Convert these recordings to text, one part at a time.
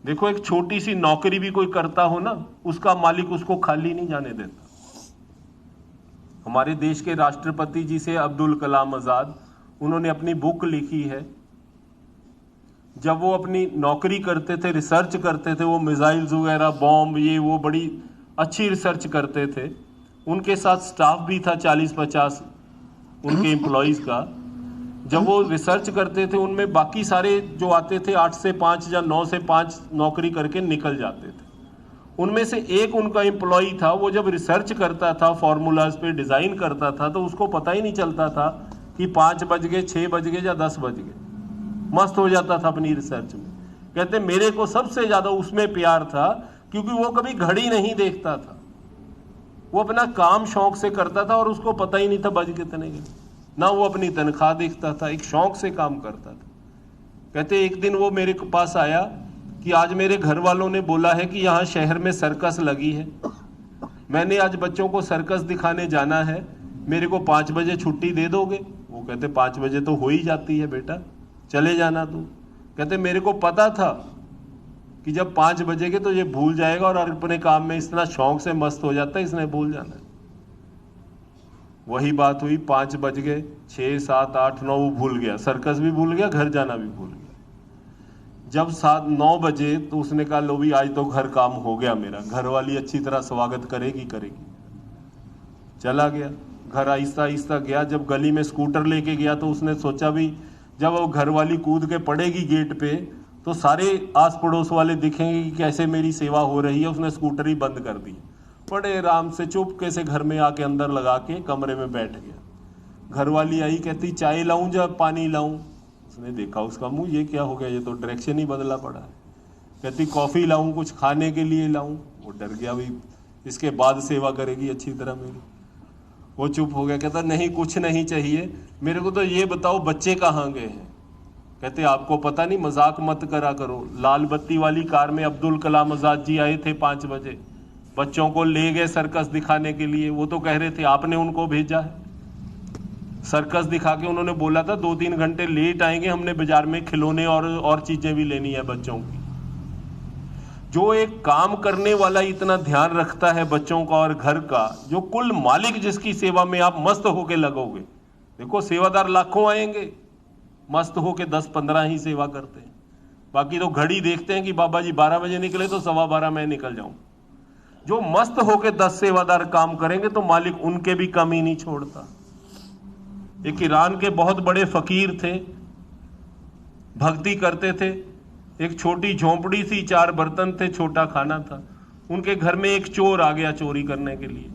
देखो, एक छोटी सी नौकरी भी कोई करता हो ना, उसका मालिक उसको खाली नहीं जाने देता। हमारे देश के राष्ट्रपति जी से अब्दुल कलाम आजाद, उन्होंने अपनी बुक लिखी है। जब वो अपनी नौकरी करते थे, रिसर्च करते थे, वो मिसाइल्स वगैरह, बॉम्ब, ये वो बड़ी अच्छी रिसर्च करते थे। उनके साथ स्टाफ भी था 40-50 उनके एम्प्लॉयज़ का। जब वो रिसर्च करते थे, उनमें बाकी सारे जो आते थे 8 से 5 या 9 से 5 नौकरी करके निकल जाते थे। उनमें से एक उनका एम्प्लॉई था, वो जब रिसर्च करता था, फॉर्मूलाज पे डिज़ाइन करता था, तो उसको पता ही नहीं चलता था कि 5 बज गए, 6 बज गए या 10 बज गए। मस्त हो जाता था अपनी रिसर्च में। कहते मेरे को सबसे ज़्यादा उसमें प्यार था, क्योंकि वो कभी घड़ी नहीं देखता था। वो अपना काम शौक से करता था और उसको पता ही नहीं था बज कितने गए। ना वो अपनी तनख्वाह देखता था, एक शौक से काम करता था। कहते एक दिन वो मेरे पास आया कि आज मेरे घर वालों ने बोला है कि यहाँ शहर में सर्कस लगी है, मैंने आज बच्चों को सर्कस दिखाने जाना है, मेरे को 5 बजे छुट्टी दे दोगे? वो कहते 5 बजे तो हो ही जाती है बेटा, चले जाना तू। कहते मेरे को पता था कि जब 5 बजेगे तो ये भूल जाएगा और अपने काम में इतना शौक से मस्त हो जाता है, इसने भूल जाना है। वही बात हुई, 5 बज गए, 6, 7, 8, 9 वो भूल गया, सर्कस भी भूल गया, घर जाना भी भूल गया। जब 7-9 बजे तो उसने कहा लो भी आज तो घर काम हो गया मेरा, घर वाली अच्छी तरह स्वागत करेगी। चला गया घर, आहिस्ता आहिस्ता गया। जब गली में स्कूटर लेके गया तो उसने सोचा भी जब वो घर वाली कूद के पड़ेगी गेट पे तो सारे आस पड़ोस वाले दिखेंगे कि कैसे मेरी सेवा हो रही है। उसने स्कूटर ही बंद कर दी, बड़े आराम से चुपके से घर में आके अंदर लगा के कमरे में बैठ गया। घर वाली आई, कहती चाय लाऊं या पानी लाऊं? उसने देखा उसका मुंह, ये क्या हो गया, ये तो डायरेक्शन ही बदला पड़ा है। कहती कॉफ़ी लाऊं, कुछ खाने के लिए लाऊं? वो डर गया, भाई इसके बाद सेवा करेगी अच्छी तरह मेरी। वो चुप हो गया, कहता नहीं कुछ नहीं चाहिए, मेरे को तो ये बताओ बच्चे कहाँ गए हैं? कहते आपको पता नहीं, मजाक मत करा करो। लाल बत्ती वाली कार में अब्दुल कलाम आजाद जी आए थे 5 बजे, बच्चों को ले गए सर्कस दिखाने के लिए। वो तो कह रहे थे आपने उनको भेजा है सर्कस दिखा के। उन्होंने बोला था 2-3 घंटे लेट आएंगे, हमने बाजार में खिलौने और चीजें भी लेनी है बच्चों की। जो एक काम करने वाला इतना ध्यान रखता है बच्चों का और घर का, जो कुल मालिक जिसकी सेवा में आप मस्त होके लगोगे। देखो सेवादार लाखों आएंगे, मस्त होके 10-15 ही सेवा करते हैं, बाकी तो घड़ी देखते हैं कि बाबा जी 12 बजे निकले तो 12:15 मैं निकल जाऊं। जो मस्त होके 10 सेवादार काम करेंगे तो मालिक उनके भी कमी नहीं छोड़ता। एक ईरान के बहुत बड़े फकीर थे, भक्ति करते थे। एक छोटी झोंपड़ी थी, 4 बर्तन थे, छोटा खाना था। उनके घर में एक चोर आ गया चोरी करने के लिए।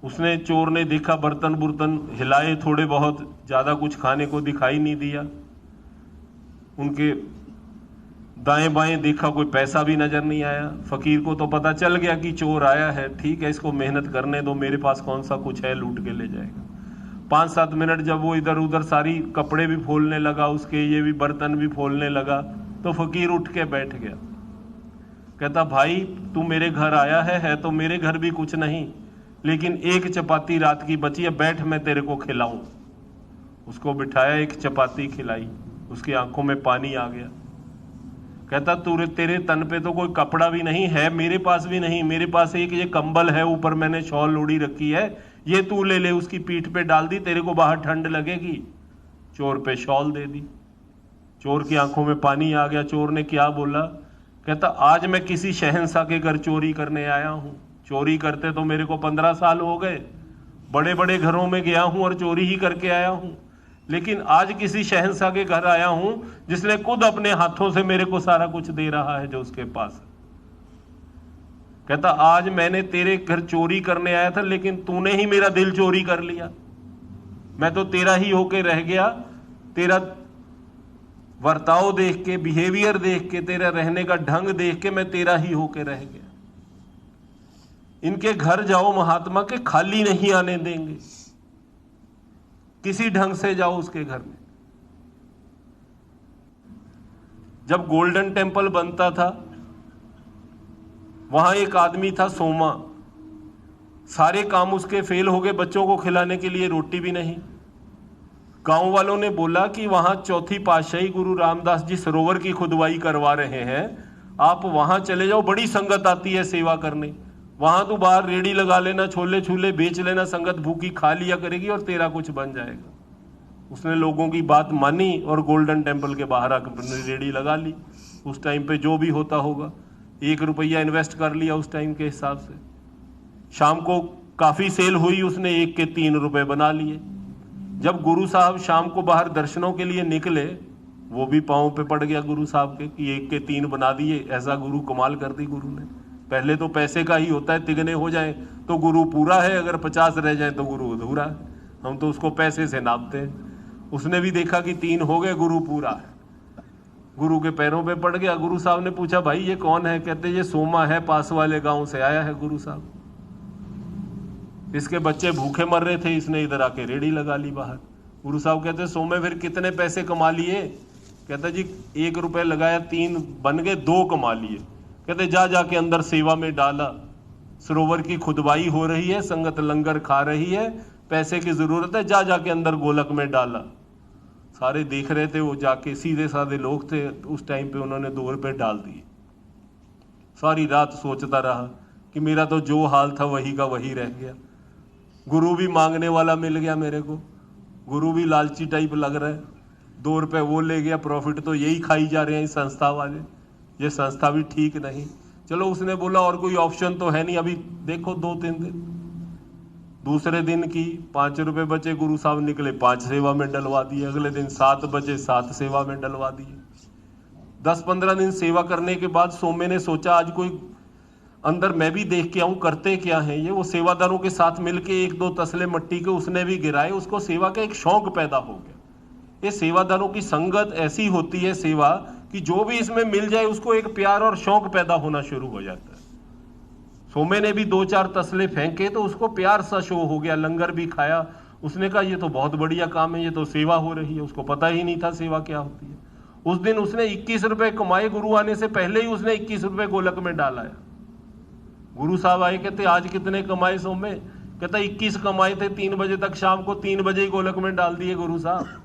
उसने, चोर ने देखा बर्तन बुर्तन हिलाए, थोड़े बहुत, ज्यादा कुछ खाने को दिखाई नहीं दिया। उनके दाएं बाएं देखा, कोई पैसा भी नजर नहीं आया। फकीर को तो पता चल गया कि चोर आया है, ठीक है इसको मेहनत करने दो, मेरे पास कौन सा कुछ है, लूट के ले जाएगा। 5-7 मिनट जब वो इधर उधर सारी कपड़े भी फोलने लगा उसके, ये भी बर्तन भी फोलने लगा, तो फकीर उठ के बैठ गया। कहता भाई तू मेरे घर आया है तो मेरे घर भी कुछ नहीं, लेकिन एक चपाती रात की बची है, बैठ मैं तेरे को खिलाऊं। उसको बिठाया, एक चपाती खिलाई, उसकी आंखों में पानी आ गया। कहता तेरे तन पे तो कोई कपड़ा भी नहीं है, मेरे पास भी नहीं, मेरे पास एक ये कंबल है, ऊपर मैंने शॉल ओढ़ी रखी है, ये तू ले ले। उसकी पीठ पे डाल दी, तेरे को बाहर ठंड लगेगी। चोर पे शॉल दे दी, चोर की आंखों में पानी आ गया। चोर ने क्या बोला? कहता आज मैं किसी शहंशाह के घर चोरी करने आया हूं। चोरी करते तो मेरे को 15 साल हो गए, बड़े बड़े घरों में गया हूं और चोरी ही करके आया हूं, लेकिन आज किसी शहंशाह के घर आया हूं जिसने खुद अपने हाथों से मेरे को सारा कुछ दे रहा है जो उसके पास है। कहता आज मैंने तेरे घर चोरी करने आया था, लेकिन तूने ही मेरा दिल चोरी कर लिया। मैं तो तेरा ही होके रह गया, तेरा वर्ताव देख के, बिहेवियर देख के, तेरा रहने का ढंग देख के मैं तेरा ही होके रह गया। इनके घर जाओ महात्मा के, खाली नहीं आने देंगे, किसी ढंग से जाओ उसके घर में। जब गोल्डन टेम्पल बनता था, वहां एक आदमी था सोमा, सारे काम उसके फेल हो गए, बच्चों को खिलाने के लिए रोटी भी नहीं। गांव वालों ने बोला कि वहां चौथी पातशाही गुरु रामदास जी सरोवर की खुदवाई करवा रहे हैं, आप वहां चले जाओ, बड़ी संगत आती है सेवा करने, वहां तो बाहर रेड़ी लगा लेना, छोले छूले बेच लेना, संगत भूखी खा लिया करेगी और तेरा कुछ बन जाएगा। उसने लोगों की बात मानी और गोल्डन टेम्पल के बाहर आकर रेड़ी लगा ली। उस टाइम पे जो भी होता होगा, 1 रुपया इन्वेस्ट कर लिया उस टाइम के हिसाब से। शाम को काफी सेल हुई, उसने 1 के 3 रुपए बना लिए। जब गुरु साहब शाम को बाहर दर्शनों के लिए निकले, वो भी पांव पे पड़ गया गुरु साहब के कि 1 के 3 बना दिए। ऐसा गुरु कमाल कर दी गुरु ने। पहले तो पैसे का ही होता है, तिगने हो जाए तो गुरु पूरा है, अगर 50 रह जाए तो गुरु अधूरा है। हम तो उसको पैसे से नापते हैं। उसने भी देखा कि 3 हो गए, गुरु पूरा है। गुरु के पैरों पे पड़ गया। गुरु साहब ने पूछा, भाई ये कौन है? कहते ये सोमा है, पास वाले गांव से आया है गुरु साहब। इसके बच्चे भूखे मर रहे थे, इसने इधर आके रेड़ी लगा ली बाहर। गुरु साहब कहते सोमे फिर कितने पैसे कमा लिए? कहता जी 1 रुपए लगाया, 3 बन गए, 2 कमा लिए। कहते जा जाके अंदर सेवा में डाला, सरोवर की खुदवाई हो रही है, संगत लंगर खा रही है, पैसे की जरूरत है, जा जाके अंदर गोलक में डाला। सारे देख रहे थे, वो जाके सीधे साधे लोग थे उस टाइम पे, उन्होंने 2 रुपए डाल दिए। सारी रात सोचता रहा कि मेरा तो जो हाल था वही का वही रह गया। गुरु भी मांगने वाला मिल गया मेरे को, गुरु भी लालची टाइप लग रहा है। 2 रुपए वो ले गया, प्रॉफिट तो यही खाई जा रहे हैं संस्था वाले। ये संस्था भी ठीक नहीं। चलो उसने बोला और कोई ऑप्शन तो है नहीं, अभी देखो 2-3 दिन। दूसरे दिन की 5 रुपए बचे, गुरु साहब निकले, 5 सेवा में डलवा दिए। अगले दिन 7 बचे, 7 सेवा में डलवा दिए। 10-15 दिन सेवा करने के बाद सोमे ने सोचा आज कोई अंदर मैं भी देख के आऊं करते क्या है ये। वो सेवादारों के साथ मिलके 1-2 तसले मट्टी के उसने भी गिराए। उसको सेवा का एक शौक पैदा हो गया। ये सेवादारों की संगत ऐसी होती है सेवा कि जो भी इसमें मिल जाए उसको एक प्यार और शौक पैदा होना शुरू हो जाता है। सोमे ने भी 2-4 तसले फेंके तो उसको प्यार सा शो हो गया, लंगर भी खाया। उसने कहा ये तो बहुत बढ़िया काम है, ये तो सेवा हो रही है। उसको पता ही नहीं था सेवा क्या होती है। उस दिन उसने 21 रुपए कमाए, गुरु आने से पहले ही उसने 21 रुपए गोलक में डाला। गुरु साहब आए, कहते आज कितने कमाए सोमे? कहता 21 कमाए थे, 3 बजे तक, शाम को 3 बजे ही गोलक में डाल दिए गुरु साहब।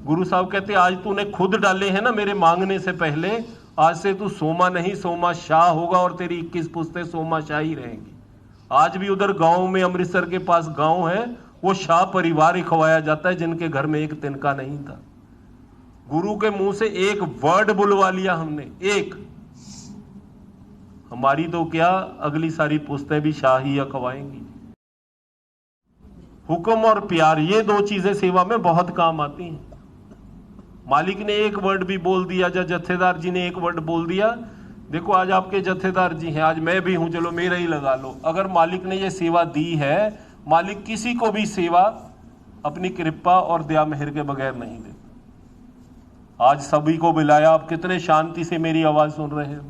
गुरु साहब कहते आज तूने खुद डाले हैं ना मेरे मांगने से पहले, आज से तू सोमा नहीं सोमा शाह होगा और तेरी 21 पुश्तें सोमा शाह ही रहेंगी। आज भी उधर गांव में, अमृतसर के पास गांव है, वो शाह परिवार ही खवाया जाता है जिनके घर में एक तिनका नहीं था। गुरु के मुंह से एक वर्ड बुलवा लिया हमने, एक। हमारी तो क्या, अगली सारी पुश्तें भी शाह ही खवाएंगी। हुक्म और प्यार, ये 2 चीजें सेवा में बहुत काम आती हैं। मालिक ने एक वर्ड भी बोल दिया, या जत्थेदार जी ने एक वर्ड बोल दिया, देखो आज आपके जत्थेदार जी हैं, आज मैं भी हूं, चलो मेरा ही लगा लो। अगर मालिक ने ये सेवा दी है, मालिक किसी को भी सेवा अपनी कृपा और दया मेहर के बगैर नहीं देता। आज सभी को बुलाया, आप कितने शांति से मेरी आवाज सुन रहे हो।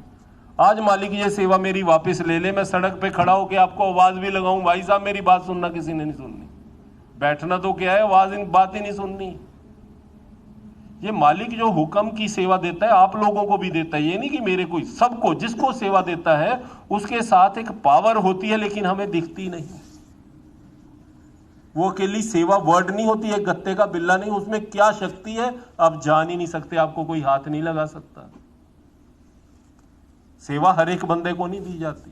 आज मालिक ये सेवा मेरी वापस ले ले, मैं सड़क पे खड़ा होकर आपको आवाज भी लगाऊं, भाई साहब मेरी बात सुनना, किसी ने नहीं सुननी। बैठना तो क्या है, आवाज बात ही नहीं सुननी। ये मालिक जो हुक्म की सेवा देता है आप लोगों को भी देता है। ये नहीं कि मेरे को, सबको, जिसको सेवा देता है उसके साथ एक पावर होती है, लेकिन हमें दिखती नहीं। वो अकेली सेवा वर्ड नहीं होती है, गत्ते का बिल्ला नहीं, उसमें क्या शक्ति है आप जान ही नहीं सकते, आपको कोई हाथ नहीं लगा सकता। सेवा हर एक बंदे को नहीं दी जाती,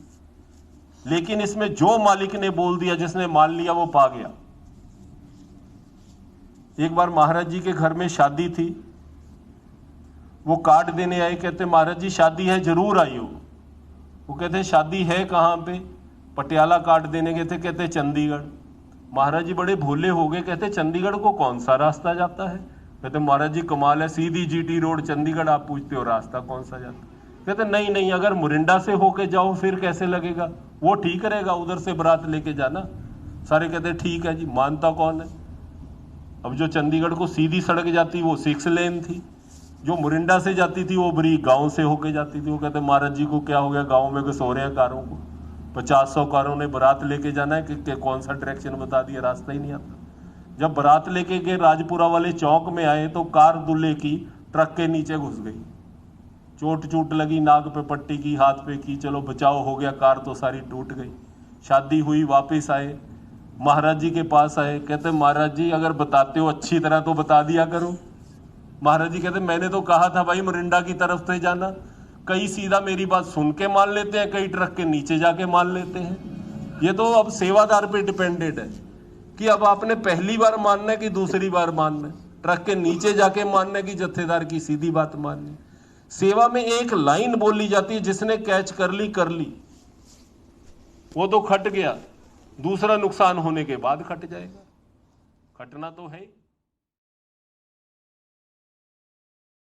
लेकिन इसमें जो मालिक ने बोल दिया, जिसने मान लिया वो पा गया। एक बार महाराज जी के घर में शादी थी, वो कार्ड देने आए, कहते महाराज जी शादी है, जरूर आइयो। वो कहते शादी है कहाँ पे? पटियाला कार्ड देने गए थे, कहते चंडीगढ़। महाराज जी बड़े भोले हो गए, कहते चंडीगढ़ को कौन सा रास्ता जाता है? कहते महाराज जी कमाल है, सीधी GT रोड चंडीगढ़, आप पूछते हो रास्ता कौन सा जाता है? कहते नहीं नहीं, अगर मुरिंडा से होके जाओ फिर कैसे लगेगा, वो ठीक रहेगा, उधर से बारात लेके जाना। सारे कहते ठीक है जी, मानता कौन है? अब जो चंडीगढ़ को सीधी सड़क जाती वो 6 लेन थी, जो मुरिंडा से जाती थी वो बड़ी गांव से होके जाती थी। वो कहते महाराज जी को क्या हो गया, गांव में घुसो रहे हैं कारों को, 50-100 कारों ने बारात लेके जाना है कि कौन सा डायरेक्शन बता दिया, रास्ता ही नहीं आता। जब बारात लेके गए राजपुरा वाले चौक में आए तो कार दूल्हे की ट्रक के नीचे घुस गई, चोट लगी, नाक पे पट्टी की, हाथ पे की, चलो बचाव हो गया, कार तो सारी टूट गई। शादी हुई, वापस आए, महाराज जी के पास आए, कहते महाराज जी अगर बताते हो अच्छी तरह तो बता दिया करो। महाराज जी कहते मैंने तो कहा था भाई मोरिंडा की तरफ से जाना। कई सीधा मेरी बात सुन के मान लेते हैं, कई ट्रक के नीचे जाके मान लेते हैं। ये तो अब सेवादार पे डिपेंडेड है कि अब आपने पहली बार मानना है कि दूसरी बार मानना है। ट्रक के नीचे जाके मानना है कि जत्थेदार की सीधी बात माननी है। सेवा में एक लाइन बोली जाती है, जिसने कैच कर ली कर ली, वो तो खट गया, दूसरा नुकसान होने के बाद खट जाएगा। खटना तो है।